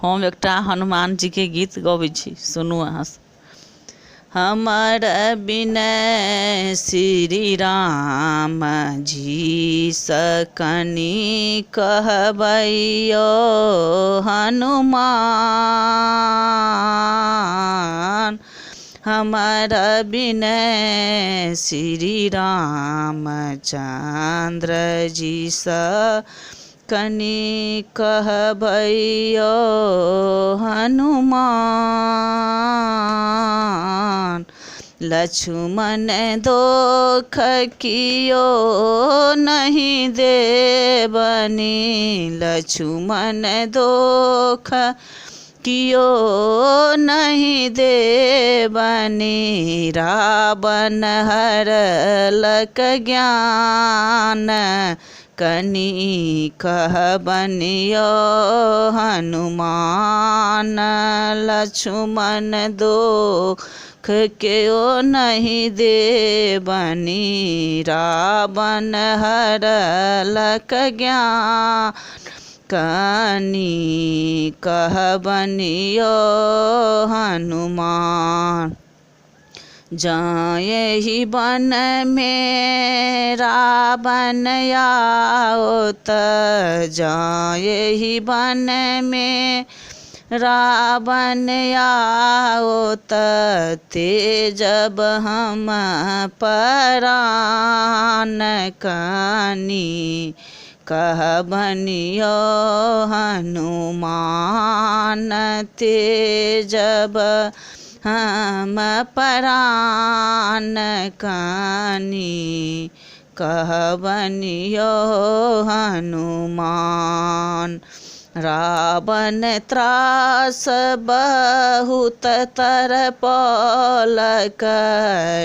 हम एकटा हनुमान जी के गीत गबै छी, सुनू अहाँ। हमर बिनय श्री राम जी सकनी कहबैयो हनुमान। हमर बिनय श्री रामचंद्र जी कनि कहबैयो हनुमान। लक्ष्मण दोख कियो नहीं देबनी, लक्ष्मण दोख कियो नहीं देबनी। रावण हरलक ज्ञान कनि कहबनियो हनुमान। लक्ष्मण दोख क्यों नहीं देबनी, रावण हरलक ज्ञान कनि कहबनियो हनुमान। जायहि वन में रावण आओत, जायहि वन में रावण आओत। तेजब हम परान कनि कहबनियो हनुमान। तेजब हम परान कनि कहबनियो हनुमान। रावण त्रास बहुत तरपलक,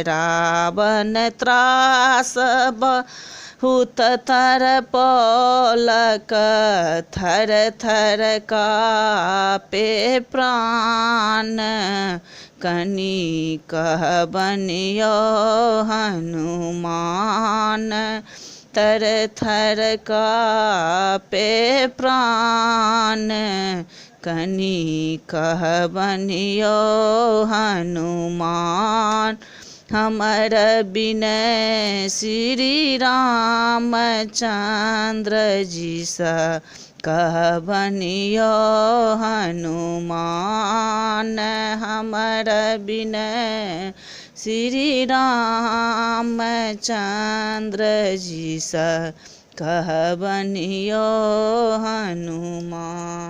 रावण त्रास बहुत तरपलक। थर थर कापे प्राण कनि कहबनियो हनुमान। थर थर कापे प्राण कनि कहबनियो हनुमान। हमर बिनय श्री रामचंद्र जी कहबनियो हनुमान। हमर बिनय श्री रामचंद्र जी कहबनियो हनुमान।